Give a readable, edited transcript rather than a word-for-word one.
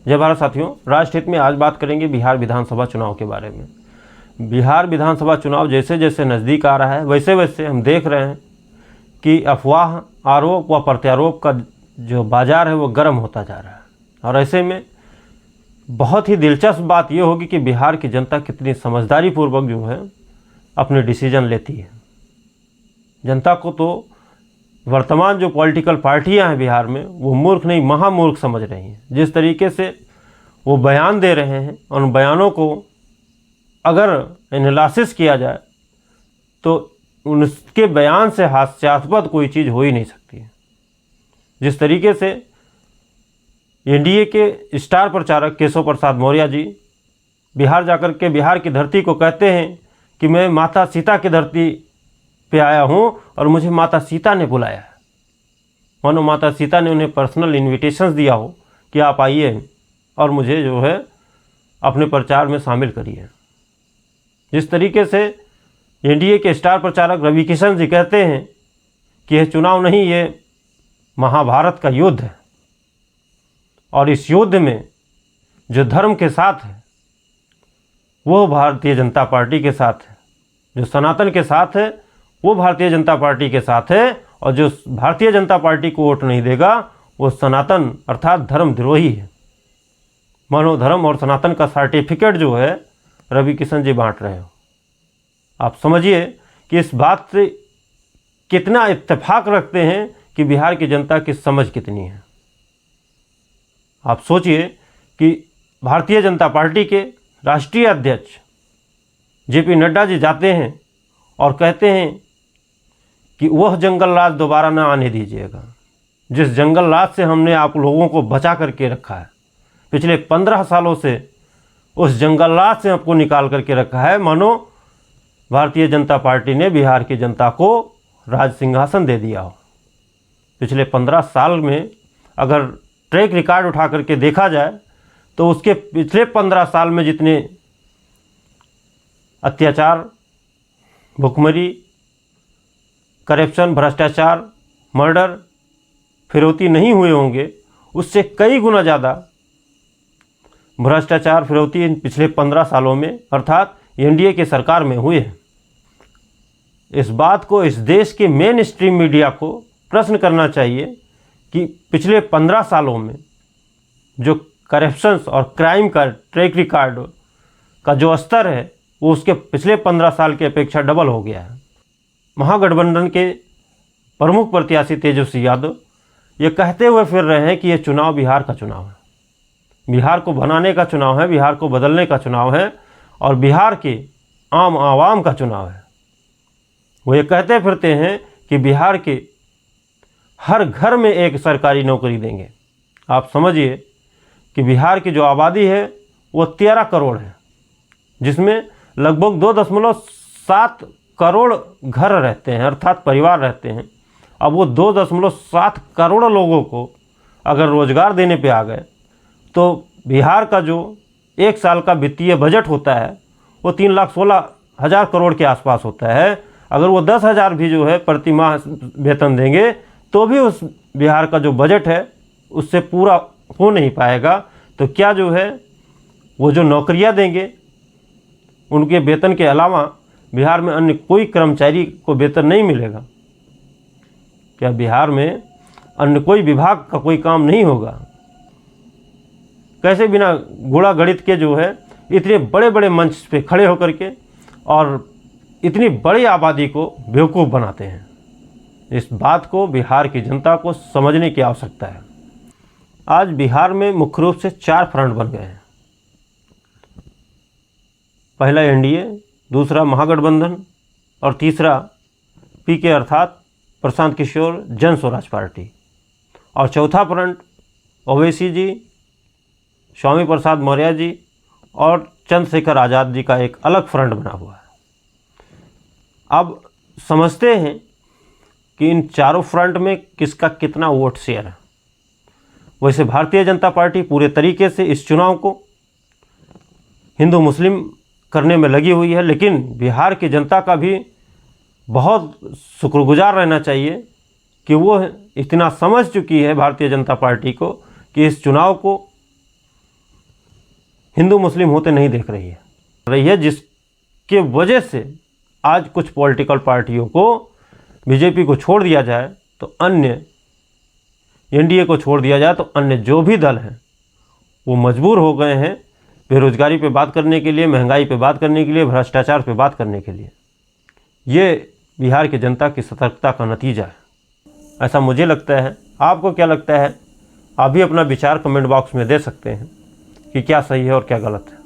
जय भारत साथियों, राष्ट्र हित में आज बात करेंगे बिहार विधानसभा चुनाव के बारे में। बिहार विधानसभा चुनाव जैसे जैसे नज़दीक आ रहा है वैसे वैसे हम देख रहे हैं कि अफवाह, आरोप व प्रत्यारोप का जो बाज़ार है वो गर्म होता जा रहा है। और ऐसे में बहुत ही दिलचस्प बात ये होगी कि बिहार की जनता कितनी समझदारी पूर्वक जो है अपने डिसीजन लेती है। जनता को तो वर्तमान जो पॉलिटिकल पार्टियां हैं बिहार में वो मूर्ख नहीं महामूर्ख समझ रही हैं। जिस तरीके से वो बयान दे रहे हैं, उन बयानों को अगर एनालिसिस किया जाए तो उनके बयान से हास्यास्पद कोई चीज़ हो ही नहीं सकती है। जिस तरीके से एनडीए के स्टार प्रचारक केशव प्रसाद मौर्य जी बिहार जाकर के बिहार की धरती को कहते हैं कि मैं माता सीता की धरती पे आया हूँ और मुझे माता सीता ने बुलाया है, मानो माता सीता ने उन्हें पर्सनल इन्विटेशंस दिया हो कि आप आइए और मुझे जो है अपने प्रचार में शामिल करिए। जिस तरीके से एनडीए के स्टार प्रचारक रवि किशन जी कहते हैं कि यह चुनाव नहीं, ये महाभारत का युद्ध है और इस युद्ध में जो धर्म के साथ है वो भारतीय जनता पार्टी के साथ है, जो सनातन के साथ है वो भारतीय जनता पार्टी के साथ है, और जो भारतीय जनता पार्टी को वोट नहीं देगा वो सनातन अर्थात धर्मद्रोही है। मनोधर्म और सनातन का सर्टिफिकेट जो है रवि किशन जी बांट रहे हो। आप समझिए कि इस बात से कितना इत्तेफाक रखते हैं कि बिहार की जनता की समझ कितनी है। आप सोचिए कि भारतीय जनता पार्टी के राष्ट्रीय अध्यक्ष जेपी नड्डा जी जाते हैं और कहते हैं कि वह जंगल राज दोबारा ना आने दीजिएगा, जिस जंगल राज से हमने आप लोगों को बचा करके रखा है, पिछले 15 सालों से उस जंगल राज से आपको निकाल करके रखा है। मानो भारतीय जनता पार्टी ने बिहार की जनता को राज सिंहासन दे दिया हो। पिछले 15 साल में अगर ट्रैक रिकॉर्ड उठा करके देखा जाए तो उसके पिछले 15 साल में जितने अत्याचार, भुखमरी, करप्शन, भ्रष्टाचार, मर्डर, फिरौती नहीं हुए होंगे, उससे कई गुना ज़्यादा भ्रष्टाचार, फिरौती इन पिछले 15 सालों में अर्थात एनडीए के सरकार में हुए हैं। इस बात को इस देश के मेन स्ट्रीम मीडिया को प्रश्न करना चाहिए कि पिछले 15 सालों में जो करप्शंस और क्राइम का ट्रैक रिकॉर्ड का जो स्तर है वो उसके पिछले 15 साल की अपेक्षा डबल हो गया है। महागठबंधन के प्रमुख प्रत्याशी तेजस्वी यादव ये कहते हुए फिर रहे हैं कि ये चुनाव बिहार का चुनाव है, बिहार को बनाने का चुनाव है, बिहार को बदलने का चुनाव है और बिहार के आम आवाम का चुनाव है। वो ये कहते फिरते हैं कि बिहार के हर घर में एक सरकारी नौकरी देंगे। आप समझिए कि बिहार की जो आबादी है वो 13 करोड़ है, जिसमें लगभग 2.7 करोड़ घर रहते हैं अर्थात परिवार रहते हैं। अब वो 2.7 करोड़ लोगों को अगर रोजगार देने पे आ गए तो बिहार का जो एक साल का वित्तीय बजट होता है वो 3,16,000 करोड़ के आसपास होता है। अगर वो 10,000 भी जो है प्रति माह वेतन देंगे तो भी उस बिहार का जो बजट है उससे पूरा हो नहीं पाएगा। तो क्या जो है वो जो नौकरियां देंगे उनके वेतन के अलावा बिहार में अन्य कोई कर्मचारी को वेतन नहीं मिलेगा? क्या बिहार में अन्य कोई विभाग का कोई काम नहीं होगा? कैसे बिना गुणा गणित के जो है इतने बड़े बड़े मंच पे खड़े होकर के और इतनी बड़ी आबादी को बेवकूफ़ बनाते हैं? इस बात को बिहार की जनता को समझने की आवश्यकता है। आज बिहार में मुख्य रूप से 4 फ्रंट बन गए हैं। पहला एनडीए, दूसरा महागठबंधन और तीसरा पीके अर्थात प्रशांत किशोर जन स्वराज पार्टी, और चौथा फ्रंट ओवैसी जी, स्वामी प्रसाद मौर्य जी और चंद्रशेखर आज़ाद जी का एक अलग फ्रंट बना हुआ है। अब समझते हैं कि इन चारों फ्रंट में किसका कितना वोट शेयर है। वैसे भारतीय जनता पार्टी पूरे तरीके से इस चुनाव को हिंदू मुस्लिम करने में लगी हुई है, लेकिन बिहार की जनता का भी बहुत शुक्रगुजार रहना चाहिए कि वो इतना समझ चुकी है भारतीय जनता पार्टी को कि इस चुनाव को हिंदू मुस्लिम होते नहीं देख रही है, जिसके वजह से आज कुछ पॉलिटिकल पार्टियों को, बीजेपी को छोड़ दिया जाए तो अन्य, एनडीए को छोड़ दिया जाए तो अन्य जो भी दल हैं वो मजबूर हो गए हैं बेरोजगारी पे बात करने के लिए, महंगाई पे बात करने के लिए, भ्रष्टाचार पे बात करने के लिए। ये बिहार की जनता की सतर्कता का नतीजा है, ऐसा मुझे लगता है। आपको क्या लगता है? आप भी अपना विचार कमेंट बॉक्स में दे सकते हैं कि क्या सही है और क्या गलत है।